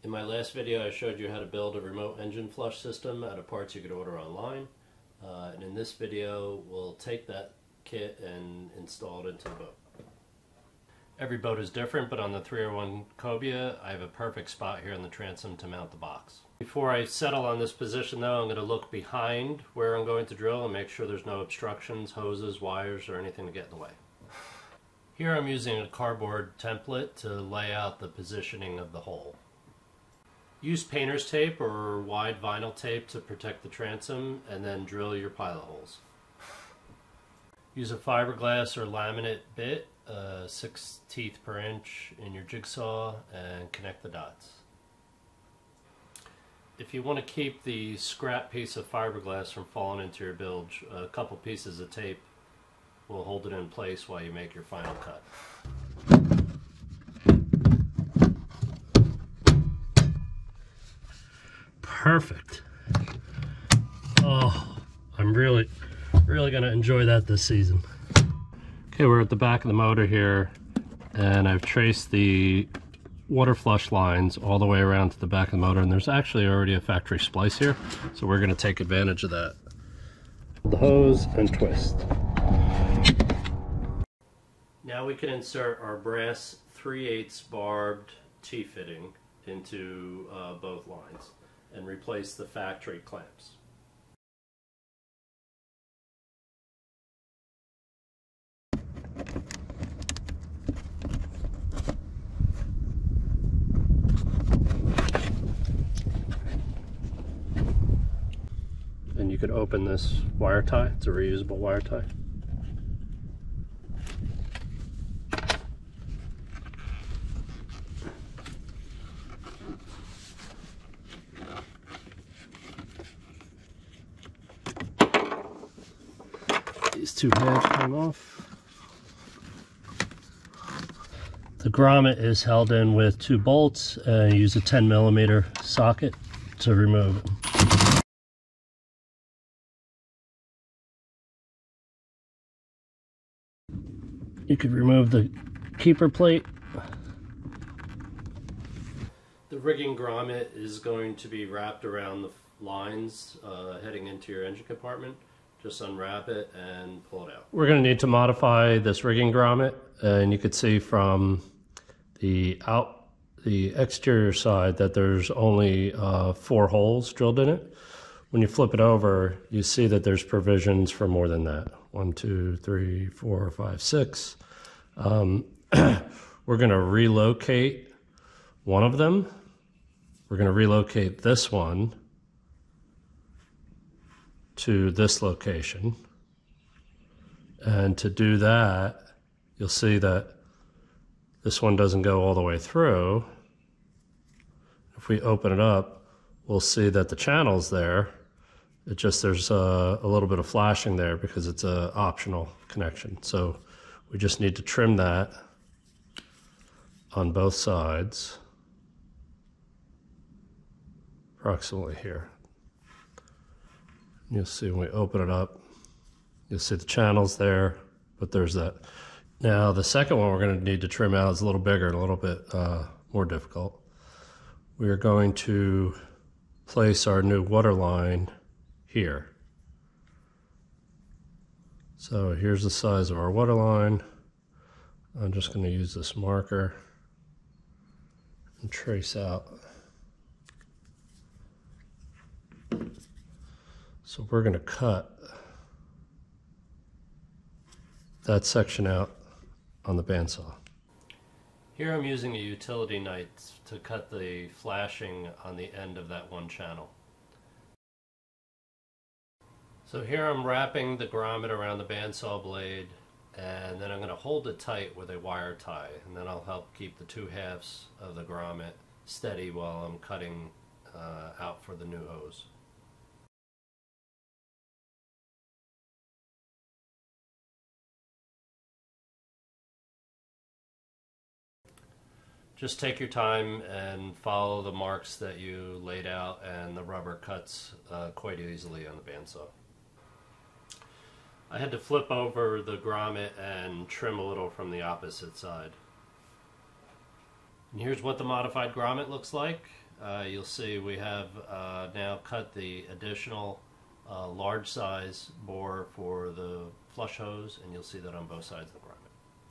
In my last video I showed you how to build a remote engine flush system out of parts you could order online. And in this video we'll take that kit and install it into the boat. Every boat is different, but on the 301 Cobia I have a perfect spot here in the transom to mount the box. Before I settle on this position though, I'm going to look behind where I'm going to drill and make sure there's no obstructions, hoses, wires, or anything to get in the way. Here I'm using a cardboard template to lay out the positioning of the hole. Use painter's tape or wide vinyl tape to protect the transom, and then drill your pilot holes. Use a fiberglass or laminate bit, 6 teeth per inch in your jigsaw, and connect the dots. If you want to keep the scrap piece of fiberglass from falling into your bilge, a couple pieces of tape will hold it in place while you make your final cut. Perfect. Oh, I'm really going to enjoy that this season. Okay, we're at the back of the motor here, and I've traced the water flush lines all the way around to the back of the motor, and there's actually already a factory splice here, so we're going to take advantage of that. The hose and twist. Now we can insert our brass 3/8 barbed T-fitting into both lines and replace the factory clamps. And you could open this wire tie. It's a reusable wire tie. These two halves come off. The grommet is held in with 2 bolts, and use a 10mm socket to remove it. You could remove the keeper plate. The rigging grommet is going to be wrapped around the lines heading into your engine compartment. Just unwrap it and pull it out. We're going to need to modify this rigging grommet, and you could see from the exterior side that there's only 4 holes drilled in it. When you flip it over, you see that there's provisions for more than that. 1, 2, 3, 4, 5, 6. We're going to relocate one of them. We're going to relocate this one to this location. And to do that, you'll see that this one doesn't go all the way through. If we open it up, we'll see that the channel's there. It just, there's a little bit of flashing there because it's an optional connection. So we just need to trim that on both sides, approximately here. You'll see when we open it up, you'll see the channels there, but there's that. Now the second one we're going to need to trim out is a little bigger and a little bit more difficult. We are going to place our new water line here. So here's the size of our water line. I'm just going to use this marker and trace out. So we're going to cut that section out on the bandsaw. Here I'm using a utility knife to cut the flashing on the end of that one channel. So here I'm wrapping the grommet around the bandsaw blade, and then I'm going to hold it tight with a wire tie, and then I'll help keep the 2 halves of the grommet steady while I'm cutting out for the new hose. Just take your time and follow the marks that you laid out, and the rubber cuts quite easily on the bandsaw. I had to flip over the grommet and trim a little from the opposite side. And here's what the modified grommet looks like. you'll see we have now cut the additional large size bore for the flush hose, and you'll see that on both sides of the grommet.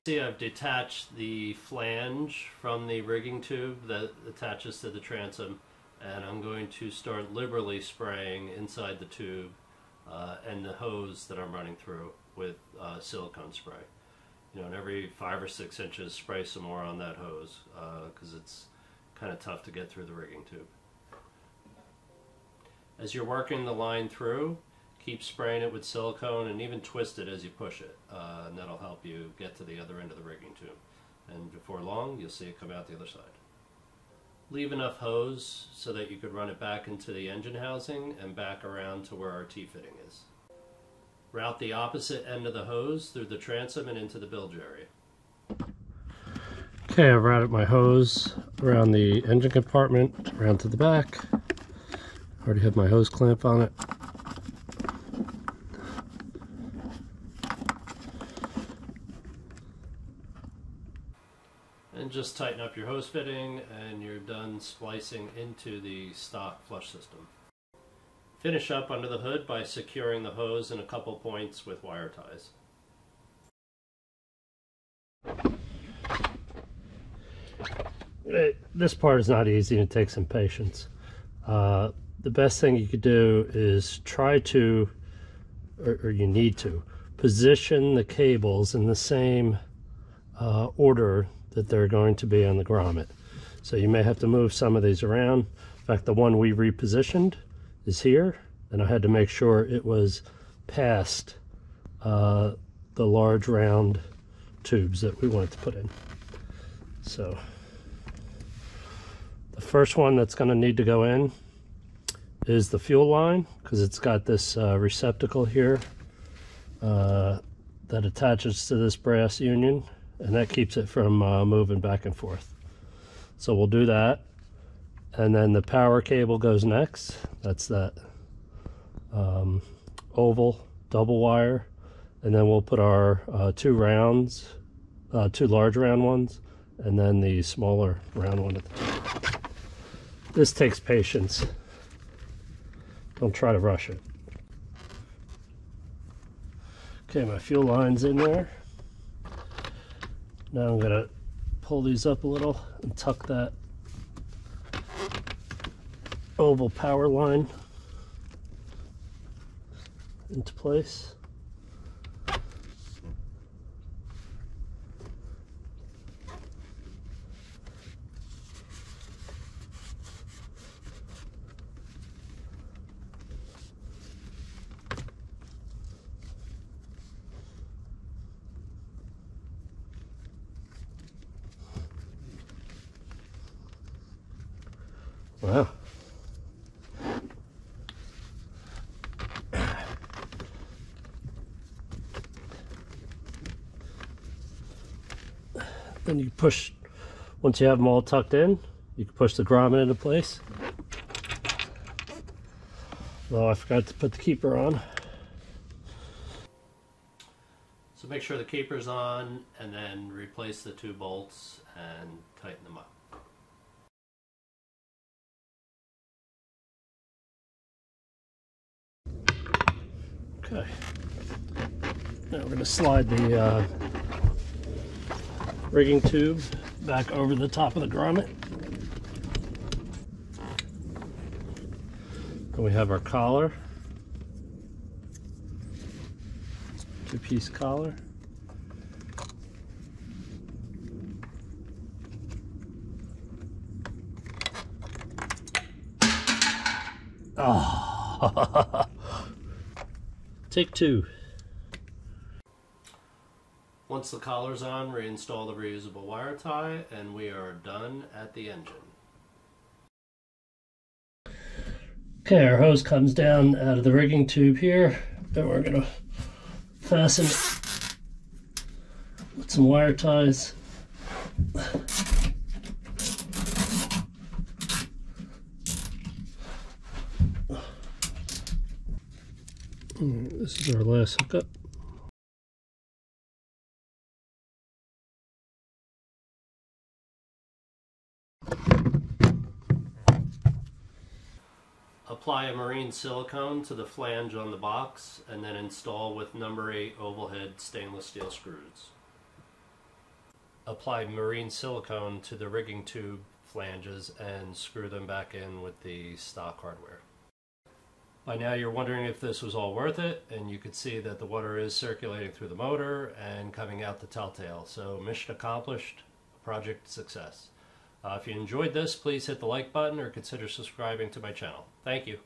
See, I've detached the flange from the rigging tube that attaches to the transom, and I'm going to start liberally spraying inside the tube and the hose that I'm running through with silicone spray. You know, and every 5 or 6 inches spray some more on that hose because it's kind of tough to get through the rigging tube. As you're working the line through, keep spraying it with silicone and even twist it as you push it, and that'll help you get to the other end of the rigging tube. And before long, you'll see it come out the other side. Leave enough hose so that you could run it back into the engine housing and back around to where our T-fitting is. Route the opposite end of the hose through the transom and into the bilge area. Okay, I've routed my hose around the engine compartment, around to the back. Already have my hose clamp on it. And just tighten up your hose fitting and you're done splicing into the stock flush system. Finish up under the hood by securing the hose in a couple points with wire ties. This part is not easy and it takes some patience. The best thing you could do is try to, or you need to, position the cables in the same order that they're going to be on the grommet. So you may have to move some of these around. In fact, the one we repositioned is here, and I had to make sure it was past the large round tubes that we wanted to put in. So the first one that's going to need to go in is the fuel line, because it's got this receptacle here that attaches to this brass union, and that keeps it from moving back and forth. So we'll do that. And then the power cable goes next. That's that oval double wire. And then we'll put our two large round ones, and then the smaller round one at the top. This takes patience. Don't try to rush it. Okay, my fuel line's in there. Now I'm gonna pull these up a little and tuck that oval power line into place. Wow. Then you push, once you have them all tucked in, you can push the grommet into place. Oh, I forgot to put the keeper on. So make sure the keeper's on, and then replace the 2 bolts and tighten them up. Okay. Now we're going to slide the rigging tube back over the top of the grommet. And we have our collar. 2-piece collar. Oh. Take 2. Once the collar's on, reinstall the reusable wire tie, and we are done at the engine. Okay, our hose comes down out of the rigging tube here, and we're going to fasten it with some wire ties. This is our last hookup. Apply a marine silicone to the flange on the box and then install with number 8 oval head stainless steel screws. Apply marine silicone to the rigging tube flanges and screw them back in with the stock hardware. By now you're wondering if this was all worth it, and you could see that the water is circulating through the motor and coming out the telltale. So mission accomplished, project success. If you enjoyed this, please hit the like button or consider subscribing to my channel. Thank you.